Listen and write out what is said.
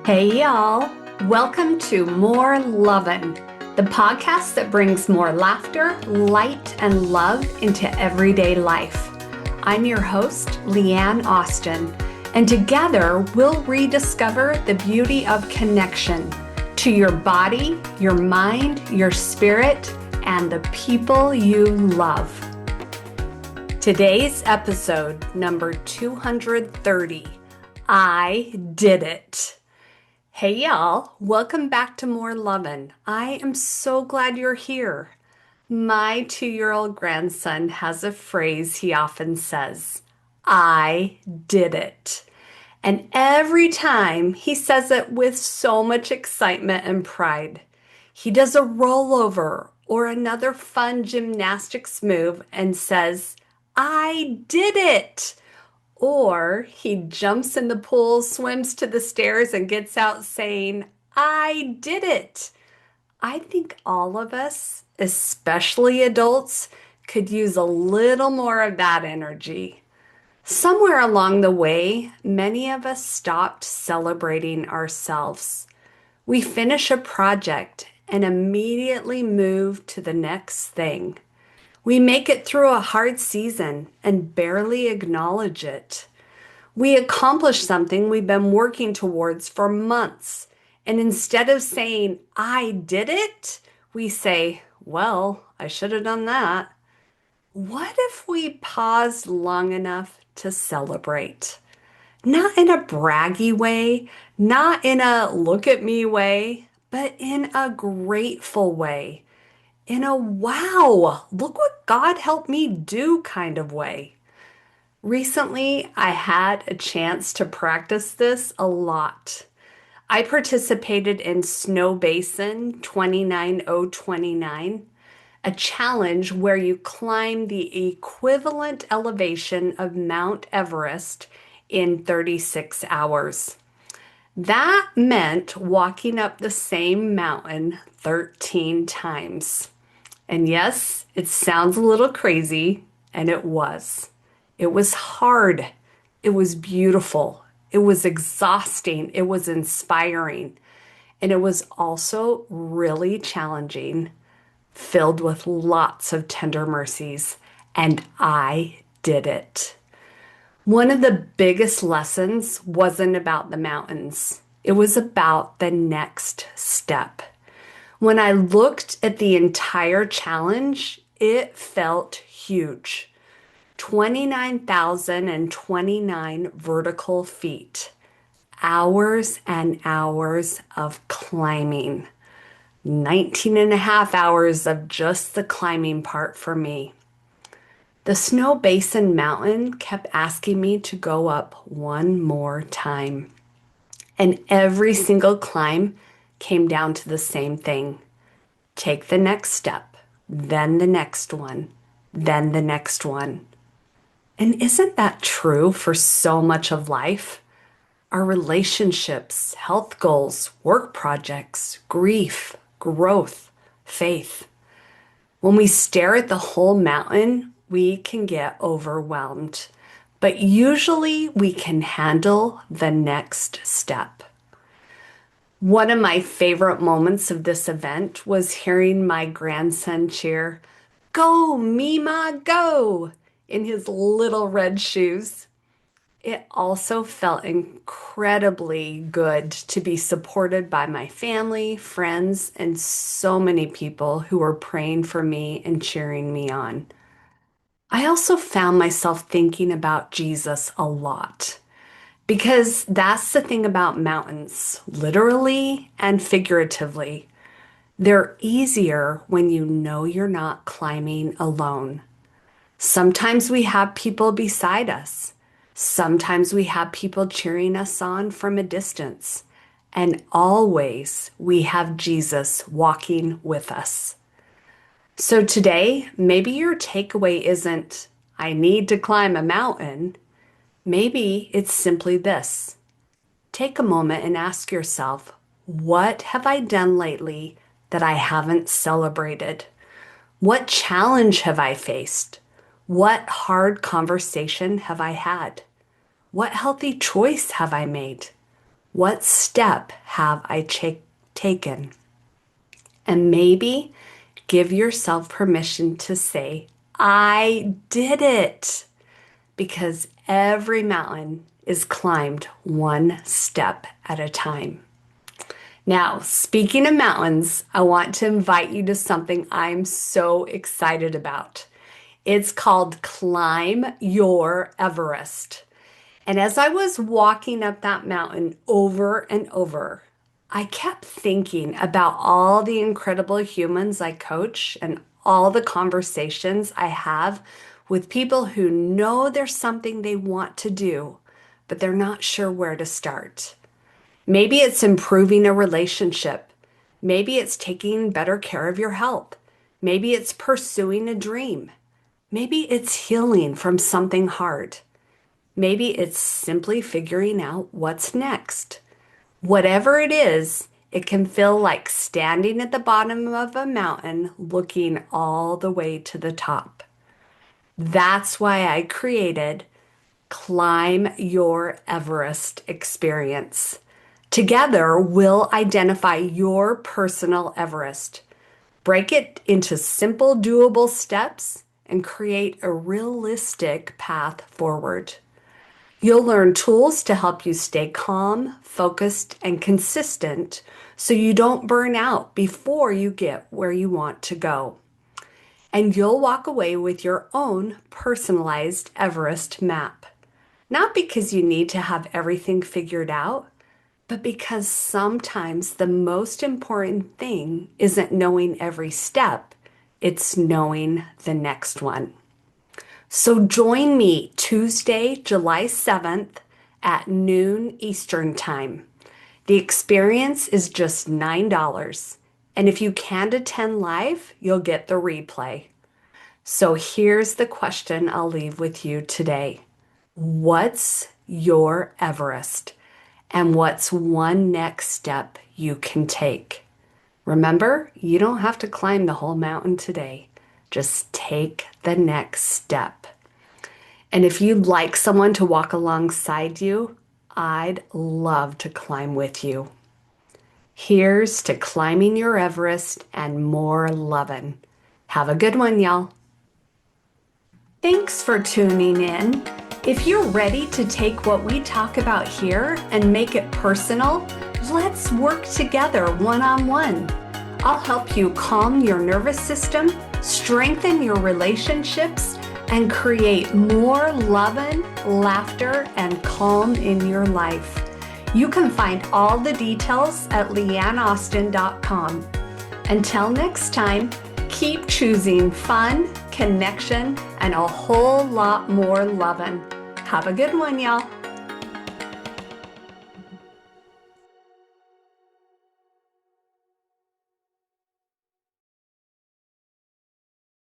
Hey, y'all. Welcome to More Lovin', the podcast that brings more laughter, light, and love into everyday life. I'm your host, Leanne Austin, and together we'll rediscover the beauty of connection to your body, your mind, your spirit, and the people you love. Today's episode, number 230, I Did It. Hey y'all, welcome back to More Lovin'. I am so glad you're here. My 2-year-old grandson has a phrase he often says, I did it. And every time he says it with so much excitement and pride. He does a rollover or another fun gymnastics move and says, I did it. Or he jumps in the pool, swims to the stairs, and gets out saying, I did it. I think all of us, especially adults, could use a little more of that energy. Somewhere along the way, many of us stopped celebrating ourselves. We finish a project and immediately move to the next thing. We make it through a hard season and barely acknowledge it. We accomplish something we've been working towards for months, and instead of saying, I did it, we say, well, I should have done that. What if we paused long enough to celebrate? Not in a braggy way, not in a look at me way, but in a grateful way. In a wow, look what God helped me do kind of way. Recently, I had a chance to practice this a lot. I participated in Snow Basin 29029, a challenge where you climb the equivalent elevation of Mount Everest in 36 hours. That meant walking up the same mountain 13 times. And yes, it sounds a little crazy, and it was. It was hard. It was beautiful. It was exhausting. It was inspiring. And it was also really challenging, filled with lots of tender mercies. And I did it. One of the biggest lessons wasn't about the mountains. It was about the next step. When I looked at the entire challenge, it felt huge. 29,029 vertical feet. Hours and hours of climbing. 19 and a half hours of just the climbing part for me. The Snow Basin Mountain kept asking me to go up one more time. And every single climb came down to the same thing. Take the next step, then the next one, then the next one. And isn't that true for so much of life? Our relationships, health goals, work projects, grief, growth, faith. When we stare at the whole mountain, we can get overwhelmed. But usually we can handle the next step. One of my favorite moments of this event was hearing my grandson cheer, Go, Mima, go, in his little red shoes. It also felt incredibly good to be supported by my family, friends, and so many people who were praying for me and cheering me on. I also found myself thinking about Jesus a lot. Because that's the thing about mountains, literally and figuratively. They're easier when you know you're not climbing alone. Sometimes we have people beside us. Sometimes we have people cheering us on from a distance. And always we have Jesus walking with us. So today, maybe your takeaway isn't, I need to climb a mountain. Maybe it's simply this. Take a moment and ask yourself, what have I done lately that I haven't celebrated? What challenge have I faced? What hard conversation have I had? What healthy choice have I made? What step have I taken? And maybe give yourself permission to say, I did it. Because every mountain is climbed one step at a time. Now, speaking of mountains, I want to invite you to something I'm so excited about. It's called Climb Your Everest. And as I was walking up that mountain over and over, I kept thinking about all the incredible humans I coach and all the conversations I have with people who know there's something they want to do, but they're not sure where to start. Maybe it's improving a relationship. Maybe it's taking better care of your health. Maybe it's pursuing a dream. Maybe it's healing from something hard. Maybe it's simply figuring out what's next. Whatever it is, it can feel like standing at the bottom of a mountain looking all the way to the top. That's why I created Climb Your Everest Experience. Together, we'll identify your personal Everest, break it into simple, doable steps, and create a realistic path forward. You'll learn tools to help you stay calm, focused, and consistent so you don't burn out before you get where you want to go. And you'll walk away with your own personalized Everest map. Not because you need to have everything figured out, but because sometimes the most important thing isn't knowing every step, it's knowing the next one. So join me Tuesday, July 7th at noon Eastern Time. The experience is just $9. And if you can't attend live, you'll get the replay. So here's the question I'll leave with you today. What's your Everest? And what's one next step you can take? Remember, you don't have to climb the whole mountain today. Just take the next step. And if you'd like someone to walk alongside you, I'd love to climb with you. Here's to climbing your Everest and more lovin'. Have a good one, y'all. Thanks for tuning in. If you're ready to take what we talk about here and make it personal, let's work together one-on-one. I'll help you calm your nervous system, strengthen your relationships, and create more loving, laughter, and calm in your life. You can find all the details at leanneaustin.com. Until next time, keep choosing fun, connection, and a whole lot more loving. Have a good one, y'all.